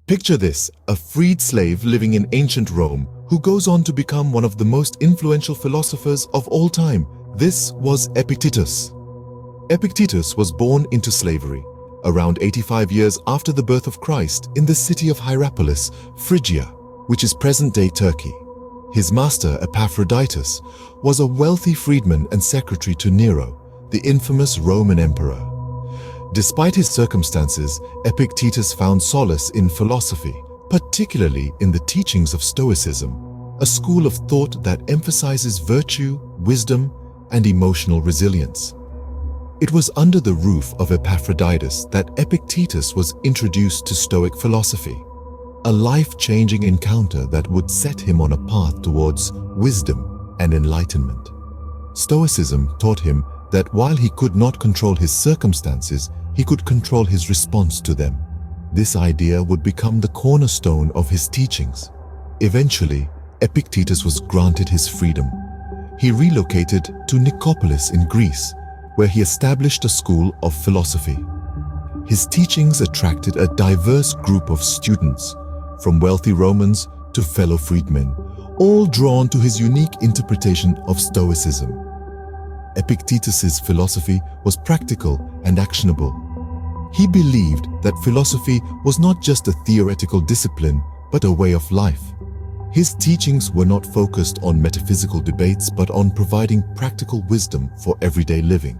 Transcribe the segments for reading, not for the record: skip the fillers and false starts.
Picture this, a freed slave living in ancient Rome who goes on to become one of the most influential philosophers of all time. This was Epictetus. Epictetus was born into slavery around 85 years after the birth of Christ in the city of Hierapolis, Phrygia, which is present-day Turkey. His master, Epaphroditus, was a wealthy freedman and secretary to Nero, the infamous Roman emperor. Despite his circumstances, Epictetus found solace in philosophy, particularly in the teachings of Stoicism, a school of thought that emphasizes virtue, wisdom, and emotional resilience. It was under the roof of Epaphroditus that Epictetus was introduced to Stoic philosophy, a life-changing encounter that would set him on a path towards wisdom and enlightenment. Stoicism taught him that while he could not control his circumstances, he could control his response to them. This idea would become the cornerstone of his teachings. Eventually, Epictetus was granted his freedom. He relocated to Nicopolis in Greece, where he established a school of philosophy. His teachings attracted a diverse group of students, from wealthy Romans to fellow freedmen, all drawn to his unique interpretation of Stoicism. Epictetus's philosophy was practical and actionable. He believed that philosophy was not just a theoretical discipline, but a way of life. His teachings were not focused on metaphysical debates, but on providing practical wisdom for everyday living.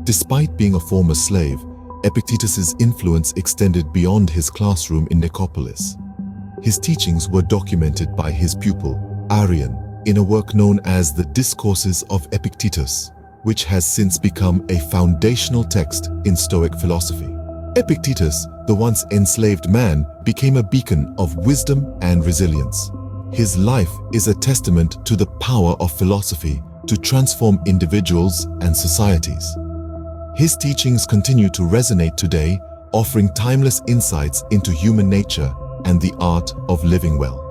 Despite being a former slave, Epictetus's influence extended beyond his classroom in Nicopolis. His teachings were documented by his pupil, Arrian, in a work known as the Discourses of Epictetus, which has since become a foundational text in Stoic philosophy. Epictetus, the once enslaved man, became a beacon of wisdom and resilience. His life is a testament to the power of philosophy to transform individuals and societies. His teachings continue to resonate today, offering timeless insights into human nature and the art of living well.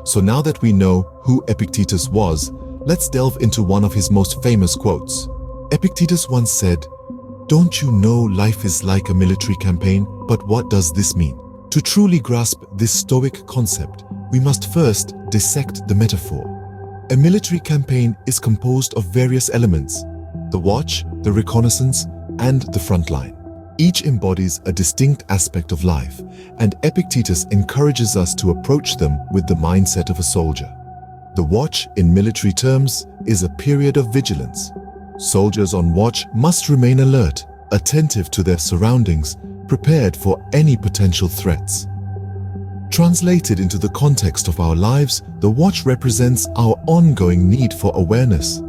So now that we know who Epictetus was, let's delve into one of his most famous quotes. Epictetus once said, "Don't you know life is like a military campaign? But what does this mean?" To truly grasp this Stoic concept, we must first dissect the metaphor. A military campaign is composed of various elements: the watch, the reconnaissance, and the front line. Each embodies a distinct aspect of life, and Epictetus encourages us to approach them with the mindset of a soldier. The watch, in military terms, is a period of vigilance. Soldiers on watch must remain alert, attentive to their surroundings, prepared for any potential threats. Translated into the context of our lives, the watch represents our ongoing need for awareness.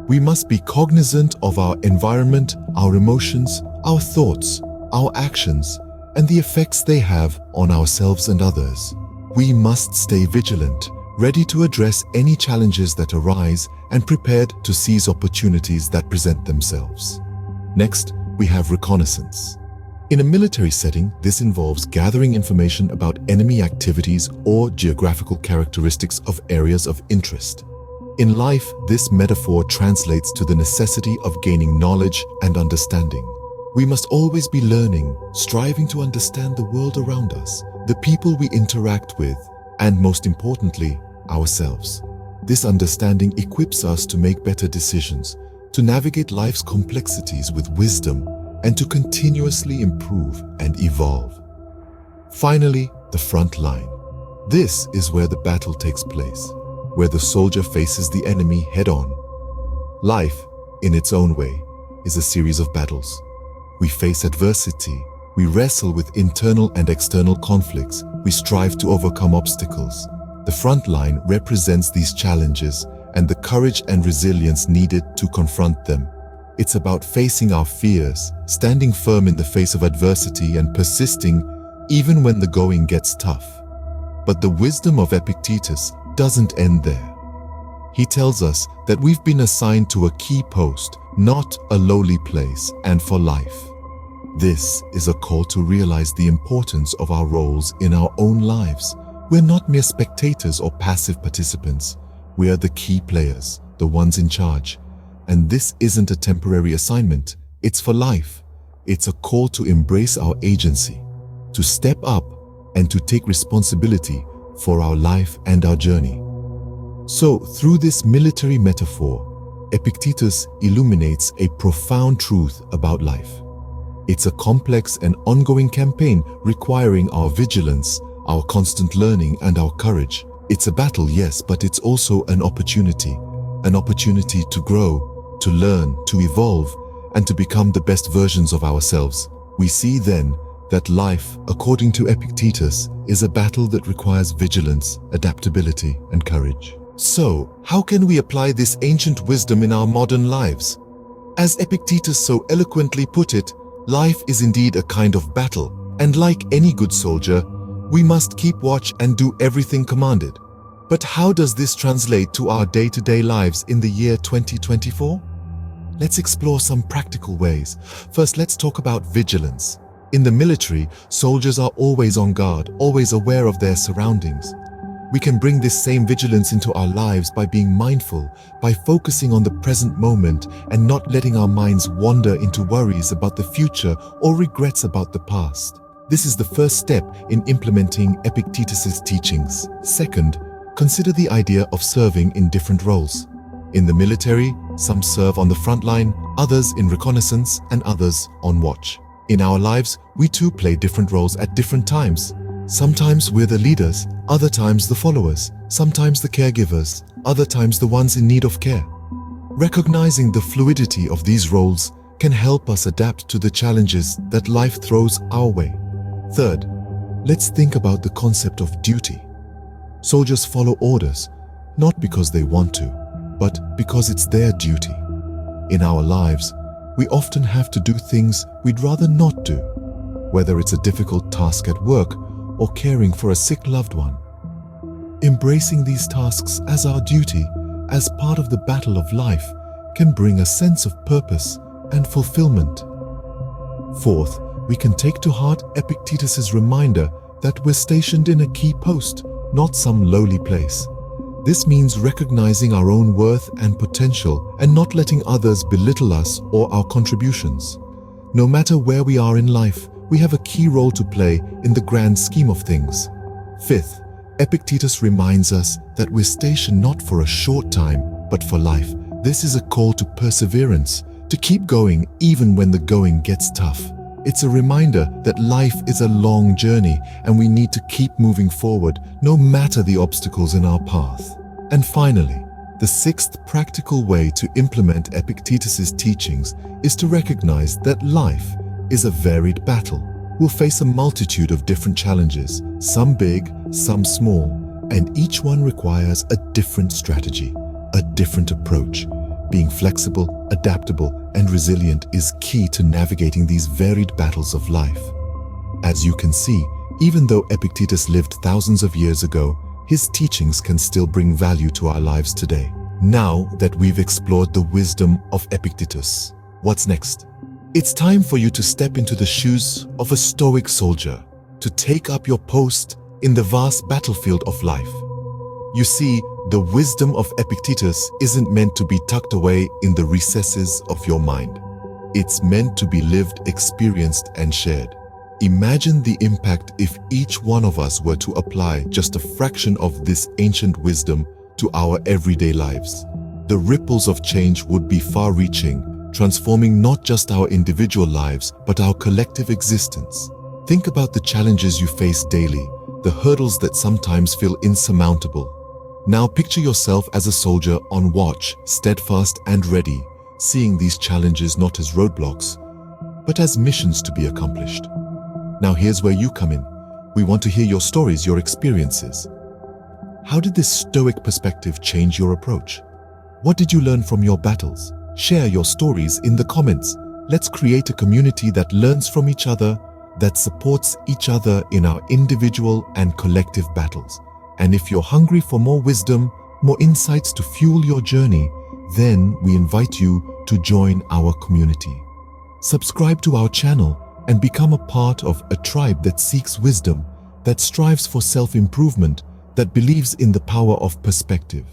We must be cognizant of our environment, our emotions, our thoughts, our actions, and the effects they have on ourselves and others. We must stay vigilant, ready to address any challenges that arise and prepared to seize opportunities that present themselves. Next, we have reconnaissance. In a military setting, this involves gathering information about enemy activities or geographical characteristics of areas of interest. In life, this metaphor translates to the necessity of gaining knowledge and understanding. We must always be learning, striving to understand the world around us, the people we interact with, and most importantly, ourselves. This understanding equips us to make better decisions, to navigate life's complexities with wisdom, and to continuously improve and evolve. Finally, the front line. This is where the battle takes place, where the soldier faces the enemy head-on. Life, in its own way, is a series of battles. We face adversity, we wrestle with internal and external conflicts, we strive to overcome obstacles. The front line represents these challenges and the courage and resilience needed to confront them. It's about facing our fears, standing firm in the face of adversity, and persisting even when the going gets tough. But the wisdom of Epictetus doesn't end there. He tells us that we've been assigned to a key post, not a lowly place, and for life. This is a call to realize the importance of our roles in our own lives. We're not mere spectators or passive participants. We are the key players, the ones in charge. And this isn't a temporary assignment, it's for life. It's a call to embrace our agency, to step up, and to take responsibility for our life and our journey. So, through this military metaphor, Epictetus illuminates a profound truth about life. It's a complex and ongoing campaign requiring our vigilance, our constant learning, and our courage. It's a battle, yes, but it's also an opportunity to grow, to learn, to evolve, and to become the best versions of ourselves. We see then that life, according to Epictetus, is a battle that requires vigilance, adaptability, and courage. So, how can we apply this ancient wisdom in our modern lives? As Epictetus so eloquently put it, life is indeed a kind of battle, and like any good soldier, we must keep watch and do everything commanded. But how does this translate to our day-to-day lives in the year 2024? Let's explore some practical ways. First, let's talk about vigilance. In the military, soldiers are always on guard, always aware of their surroundings. We can bring this same vigilance into our lives by being mindful, by focusing on the present moment and not letting our minds wander into worries about the future or regrets about the past. This is the first step in implementing Epictetus's teachings. Second, consider the idea of serving in different roles. In the military, some serve on the front line, others in reconnaissance, and others on watch. In our lives, we too play different roles at different times. Sometimes we're the leaders, other times the followers, sometimes the caregivers, other times the ones in need of care. Recognizing the fluidity of these roles can help us adapt to the challenges that life throws our way. Third, let's think about the concept of duty. Soldiers follow orders, not because they want to, but because it's their duty. In our lives, we often have to do things we'd rather not do, whether it's a difficult task at work or caring for a sick loved one. Embracing these tasks as our duty, as part of the battle of life, can bring a sense of purpose and fulfillment. Fourth, we can take to heart Epictetus's reminder that we're stationed in a key post, not some lowly place. This means recognizing our own worth and potential and not letting others belittle us or our contributions. No matter where we are in life, we have a key role to play in the grand scheme of things. Fifth, Epictetus reminds us that we're stationed not for a short time, but for life. This is a call to perseverance, to keep going even when the going gets tough. It's a reminder that life is a long journey and we need to keep moving forward no matter the obstacles in our path. And finally, the sixth practical way to implement Epictetus's teachings is to recognize that life is a varied battle. We'll face a multitude of different challenges, some big, some small, and each one requires a different strategy, a different approach. Being flexible, adaptable, and resilient is key to navigating these varied battles of life. As you can see, even though Epictetus lived thousands of years ago, his teachings can still bring value to our lives today. Now that we've explored the wisdom of Epictetus, what's next? It's time for you to step into the shoes of a Stoic soldier, to take up your post in the vast battlefield of life. You see, the wisdom of Epictetus isn't meant to be tucked away in the recesses of your mind. It's meant to be lived, experienced, and shared. Imagine the impact if each one of us were to apply just a fraction of this ancient wisdom to our everyday lives. The ripples of change would be far-reaching, transforming not just our individual lives, but our collective existence. Think about the challenges you face daily, the hurdles that sometimes feel insurmountable. Now picture yourself as a soldier on watch, steadfast and ready, seeing these challenges not as roadblocks, but as missions to be accomplished. Now here's where you come in. We want to hear your stories, your experiences. How did this Stoic perspective change your approach? What did you learn from your battles? Share your stories in the comments. Let's create a community that learns from each other, that supports each other in our individual and collective battles. And if you're hungry for more wisdom, more insights to fuel your journey, then we invite you to join our community. Subscribe to our channel and become a part of a tribe that seeks wisdom, that strives for self-improvement, that believes in the power of perspective.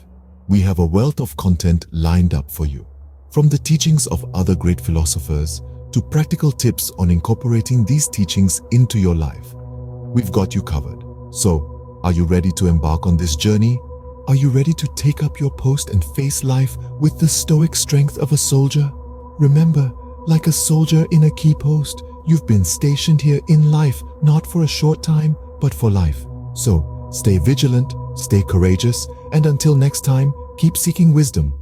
We have a wealth of content lined up for you. From the teachings of other great philosophers to practical tips on incorporating these teachings into your life. we've got you covered. So, are you ready to embark on this journey? Are you ready to take up your post and face life with the stoic strength of a soldier? Remember, like a soldier in a key post, you've been stationed here in life, not for a short time, but for life. So, stay vigilant, stay courageous, and until next time, keep seeking wisdom.